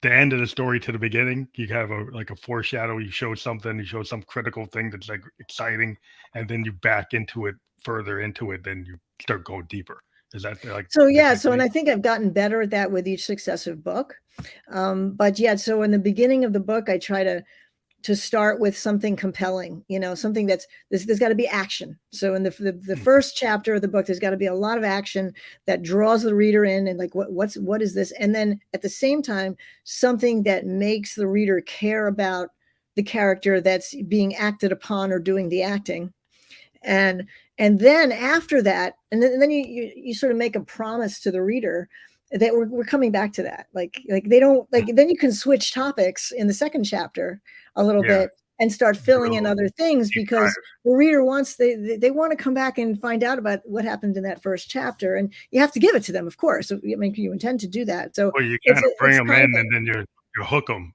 the end of the story to the beginning. You have a foreshadow. You show something. You show some critical thing that's like exciting, and then you back into it further into it. Then you start going deeper. Is that like so? Yeah. So, and I think I've gotten better at that with each successive book. But yeah, so in the beginning of the book, I try to start with something compelling, something there's got to be action. So in the first chapter of the book, there's got to be a lot of action that draws the reader in, and like, what is this? And then at the same time, something that makes the reader care about the character that's being acted upon or doing the acting. And then after that, and then you sort of make a promise to the reader that we're coming back to that. Like they don't like, then you can switch topics in the second chapter a little bit and start filling in other things, because the reader wants, they want to come back and find out about what happened in that first chapter, and you have to give it to them, of course. So, I mean, you intend to do that. So you kind of bring them in, and then you hook them,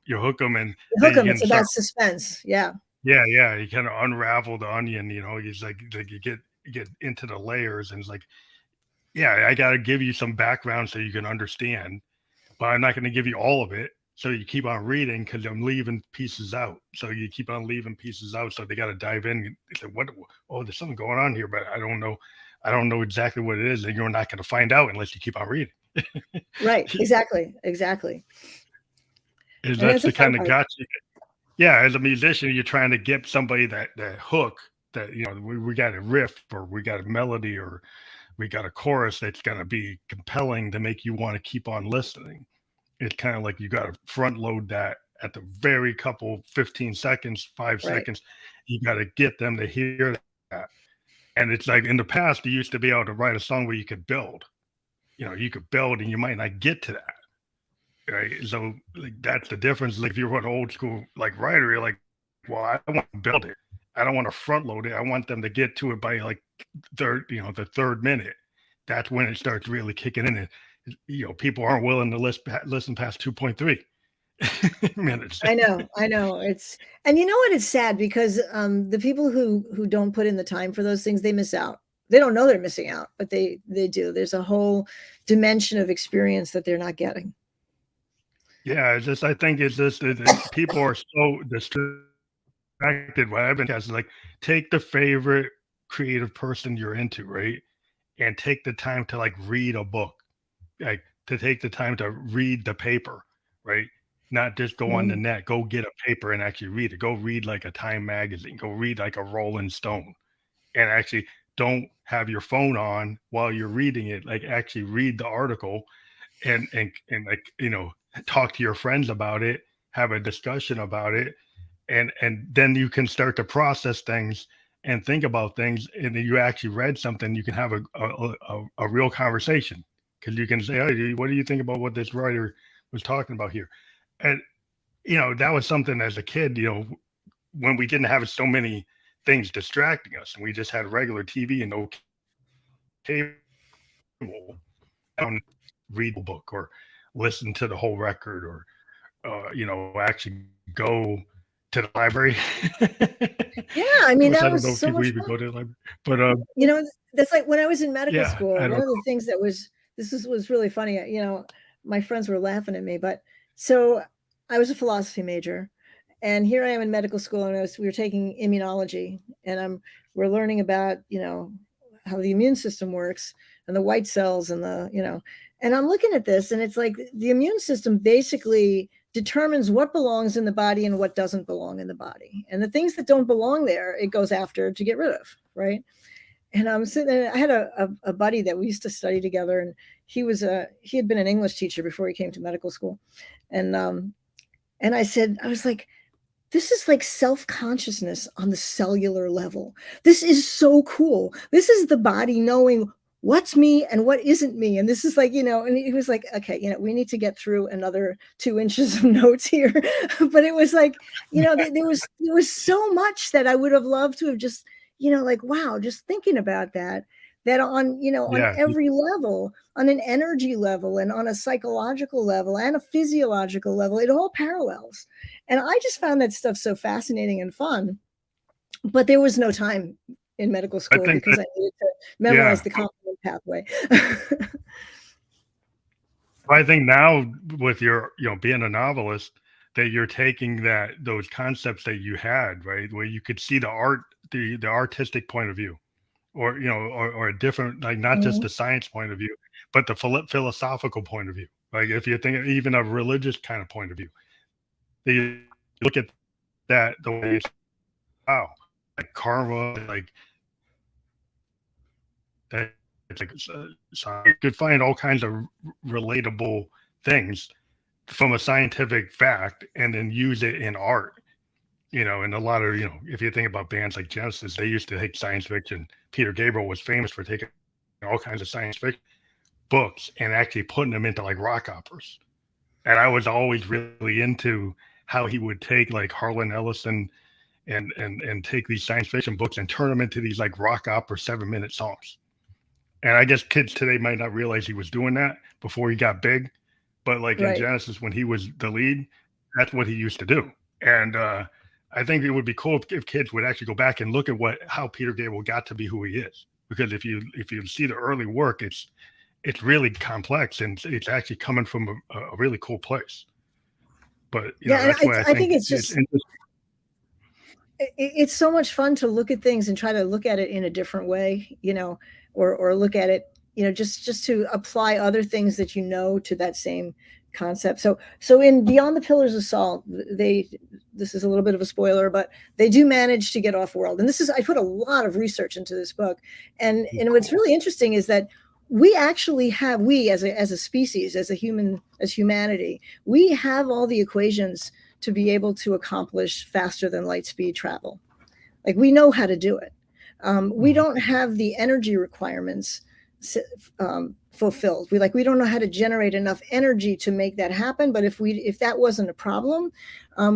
and it's about suspense. Yeah. Yeah. You kind of unravel the onion, it's like you get into the layers, and it's like, yeah, I got to give you some background so you can understand, but I'm not going to give you all of it. So you keep on reading because I'm leaving pieces out. So you keep on leaving pieces out. So they got to dive in. It's like, oh, there's something going on here, but I don't know exactly what it is. And you're not going to find out unless you keep on reading. Right. Exactly. That's the kind of gotcha. Yeah. As a musician, you're trying to get somebody that hook that, we got a riff, or we got a melody, or we got a chorus that's going to be compelling to make you want to keep on listening. It's kind of like you got to front load that at the very couple 15 seconds, 5 seconds. You got to get them to hear that. And it's like in the past, you used to be able to write a song where you could build. You could build, and you might not get to that. Right. So like that's the difference. Like if you're an old school like writer, you're like, well, I want to build it. I don't want to front load it. I want them to get to it by like the third minute. That's when it starts really kicking in. And people aren't willing to listen past 2.3 minutes. I know. It's, and you know what? It's sad because the people who don't put in the time for those things, they miss out. They don't know they're missing out, but they do. There's a whole dimension of experience that they're not getting. Yeah, I think it's just that people are so distracted. What I've been is like, take the favorite creative person you're into, right? And take the time to like read a book, like to take the time to read the paper, right? Not just go on the net, go get a paper and actually read it. Go read like a Time magazine, go read like a Rolling Stone, and actually don't have your phone on while you're reading it. Like actually read the article and like, talk to your friends about it, have a discussion about it. And then you can start to process things and think about things, and then you actually read something, you can have a real conversation, because you can say, hey, what do you think about what this writer was talking about here? And that was something as a kid, when we didn't have so many things distracting us, and we just had regular TV and no cable, I don't read the book or listen to the whole record, or actually go to the library. Yeah, I mean, that was so much fun. Go to the library, but that's like when I was in medical school. One of the things that was really funny. My friends were laughing at me, but so I was a philosophy major, and here I am in medical school, and we were taking immunology, and we're learning about how the immune system works, and the white cells, and and I'm looking at this, and it's like the immune system basically determines what belongs in the body and what doesn't belong in the body. And the things that don't belong there, it goes after to get rid of, right? And I'm sitting there, I had a buddy that we used to study together, and he had been an English teacher before he came to medical school. And I said, I was like, this is like self-consciousness on the cellular level. This is so cool. This is the body knowing what's me and what isn't me. And this is like, and he was like, okay, we need to get through another 2 inches of notes here. But it was like, there was so much that I would have loved to have just, like, wow, just thinking about that on, on every level, on an energy level and on a psychological level and a physiological level, it all parallels. And I just found that stuff so fascinating and fun. But there was no time in medical school because I needed to memorize the complement pathway. I think now with your, being a novelist, that you're taking those concepts that you had, right, where you could see the art, the artistic point of view, or or a different, like, not just the science point of view, but the philosophical point of view. Like, if you think even a religious kind of point of view, you look at that the way it's, wow, like karma, like that. It's like, so you could find all kinds of relatable things from a scientific fact and then use it in art. And a lot of, if you think about bands like Genesis, they used to take science fiction. Peter Gabriel was famous for taking all kinds of science fiction books and actually putting them into like rock operas. And I was always really into how he would take like Harlan Ellison and take these science fiction books and turn them into these like rock opera 7-minute songs. And I guess kids today might not realize he was doing that before he got big. But like in Genesis, when he was the lead, that's what he used to do. And I think it would be cool if kids would actually go back and look at how Peter Gabriel got to be who he is. Because if you see the early work, it's really complex, and it's actually coming from a really cool place. But that's why I think it's just it's so much fun to look at things and try to look at it in a different way, or look at it, just to apply other things that to that same concept. So in Beyond the Pillars of Salt, this is a little bit of a spoiler, but they do manage to get off world. And I put a lot of research into this book. And what's really interesting is that we actually have, as a species, as humanity, we have all the equations to be able to accomplish faster than light speed travel. Like, we know how to do it. We don't have the energy requirements fulfilled. We don't know how to generate enough energy to make that happen. But if that wasn't a problem,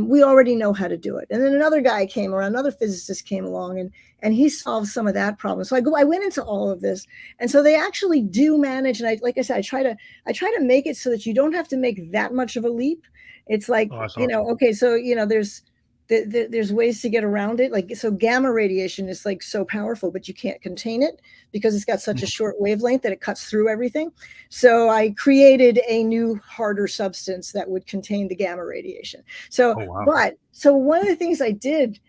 we already know how to do it. And then another physicist came along, and he solved some of that problem. So I went into all of this, and so they actually do manage. And like I said, I try to make it so that you don't have to make that much of a leap. It's like, okay, so there's ways to get around it. Like, so gamma radiation is like so powerful, but you can't contain it because it's got such a short wavelength that it cuts through everything. So I created a new harder substance that would contain the gamma radiation. So, so one of the things I did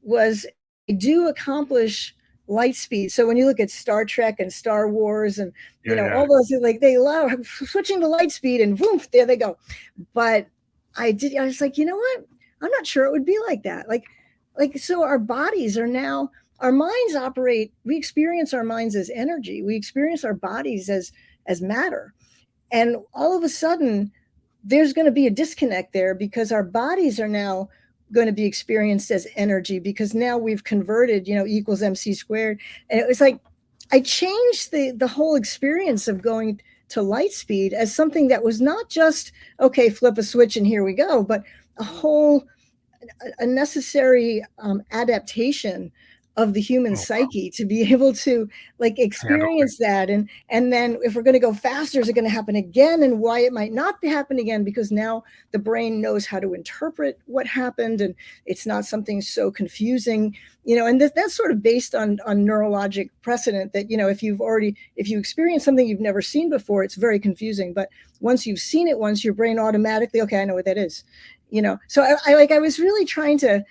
was I do accomplish light speed. So when you look at Star Trek and Star Wars and, all those, like, they love switching to light speed and boom, there they go. But I was like, you know what? I'm not sure it would be like that. Like, so our bodies are now, our minds operate, we experience our minds as energy. We experience our bodies as matter. And all of a sudden, there's going to be a disconnect there because our bodies are now going to be experienced as energy because now we've converted, equals MC squared. And it was like, I changed the whole experience of going to light speed as something that was not just, okay, flip a switch and here we go, but a necessary adaptation of the human psyche to be able to like experience that. And then if we're going to go faster, is it going to happen again? And why it might not happen again? Because now the brain knows how to interpret what happened, and it's not something so confusing, and that's sort of based on neurologic precedent that, if you experience something you've never seen before, it's very confusing. But once you've seen it once, your brain automatically, okay, I know what that is. So I was really trying to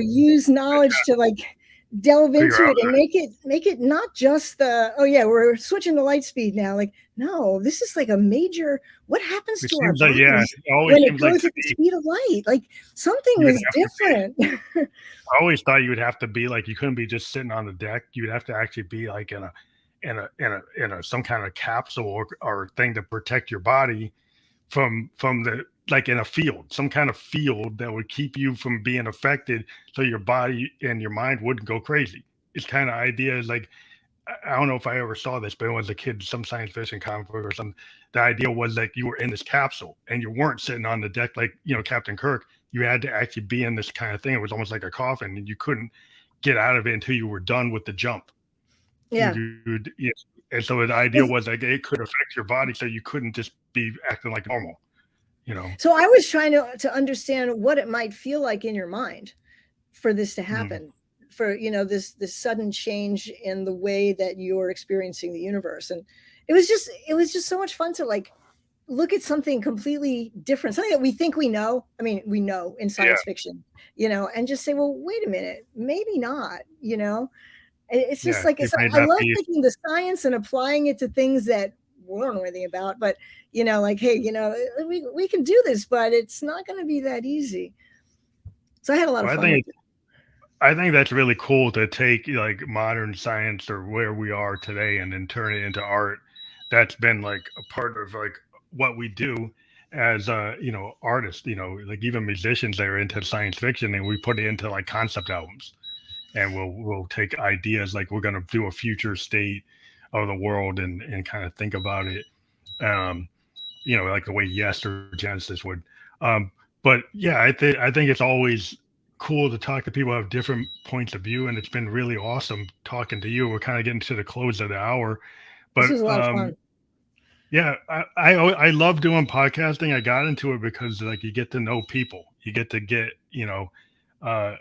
use knowledge to delve figure into out it and make it not just the, oh yeah, we're switching to light speed now. Like, no, this is like a major, what happens it to our seems like, yeah, bodies it always when it seems like goes to at the me speed of light? Like something you would is have to different. I always thought you would have to be like you couldn't be just sitting on the deck. You'd have to actually be like in a some kind of capsule or thing to protect your body from the like in a field, some kind of field that would keep you from being affected, so your body and your mind wouldn't go crazy. It's kind of idea is like I don't know if I ever saw this, but when I was a kid, some science fiction comic book or something, the idea was like you were in this capsule and you weren't sitting on the deck like, you know, Captain Kirk. You had to actually be in this kind of thing. It was almost like a coffin and you couldn't get out of it until you were done with the jump. Yeah. Yes. And so the idea was like it could affect your body, so you couldn't just be acting like normal, you know. So I was trying to understand what it might feel like in your mind for this to happen, for, you know, this sudden change in the way that you're experiencing the universe. And it was just so much fun to like look at something completely different, something that we think we know. I mean, we know in Yeah. science fiction, you know, and just say, well, wait a minute, maybe not, you know. It's just Yeah. like, It it's, might I not love be. taking the science and applying it to things that we don't know anything about, but, you know, like, hey, you know, we can do this, but it's not going to be that easy. So I had a lot of Well, fun with it. I think that's really cool to take like modern science or where we are today and then turn it into art. That's been like a part of like what we do as you know, artists, you know, like even musicians that are into science fiction, and we put it into like concept albums, and we'll take ideas like we're going to do a future state of the world and kind of think about it, um you know, like the way Yes or Genesis would. Um, but yeah, I think it's always cool to talk to people who have different points of view, and it's been really awesome talking to you. We're kind of getting to the close of the hour, This but was a lot of fun. yeah, I love doing podcasting. I got into it because like you get to know people, you get to get, you know, uh,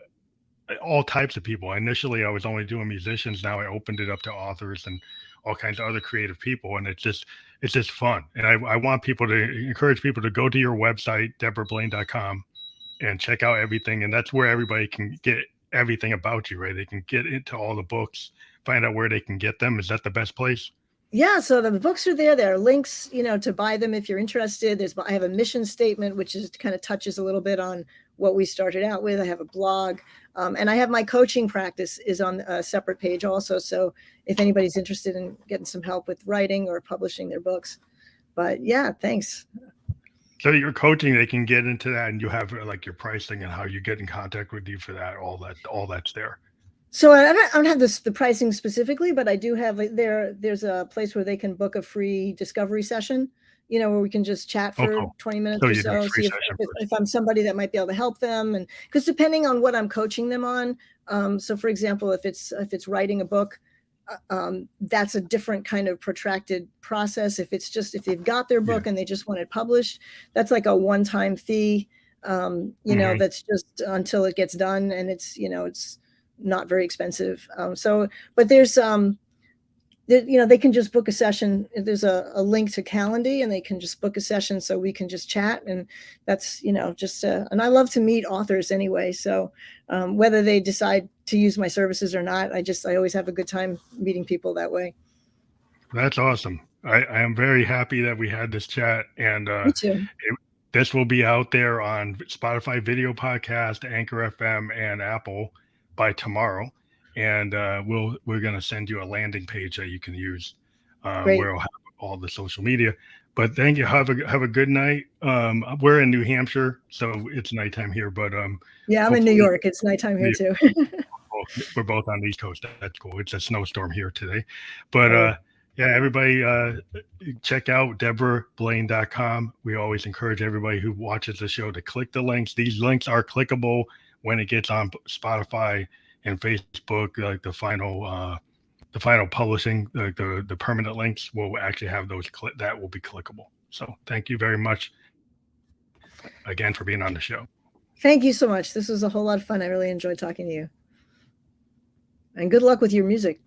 all types of people. Initially, I was only doing musicians. Now I opened it up to authors and all kinds of other creative people, and it's just fun. And I want people to encourage people to go to your website, deborablaine.com, and check out everything. And that's where everybody can get everything about you, right? They can get into all the books, find out where they can get them. Is that the best place? Yeah, so the books are there. There are links, you know, to buy them if you're interested. I have a mission statement, which is kind of touches a little bit on what we started out with. I have a blog, and I have my coaching practice is on a separate page also. So if anybody's interested in getting some help with writing or publishing their books, but yeah, thanks. So your coaching, they can get into that, and you have like your pricing and how you get in contact with you for that. All that's there. So I don't have the pricing specifically, but I do have there's a place where they can book a free discovery session, you know, where we can just chat Oh, for cool. 20 minutes So or you do a so, free see session first. if I'm somebody that might be able to help them. And because depending on what I'm coaching them on, so for example, if it's writing a book, that's a different kind of protracted process. If they've got their book and they just want it published, that's like a one-time fee, you know, that's just until it gets done, and it's, you know, it's not very expensive. But there's you know, they can just book a session. There's a link to Calendly, and they can just book a session so we can just chat. And that's, you know, just and I love to meet authors anyway. So whether they decide to use my services or not, I always have a good time meeting people that way. That's awesome. I am very happy that we had this chat, and Me too. this will be out there on Spotify video podcast, Anchor FM, and Apple by tomorrow. And we're going to send you a landing page that you can use, Great. where we'll have all the social media. But thank you. Have a good night. We're in New Hampshire, so it's nighttime here. But Yeah, I'm in New York. It's nighttime here too. we're both on the East Coast. That's cool. It's a snowstorm here today. But Oh. yeah, everybody check out DebraBlaine.com. We always encourage everybody who watches the show to click the links. These links are clickable when it gets on Spotify and Facebook. Like the final publishing, like the permanent links will actually have those that will be clickable. So thank you very much again for being on the show. Thank you so much. This was a whole lot of fun. I really enjoyed talking to you. And good luck with your music.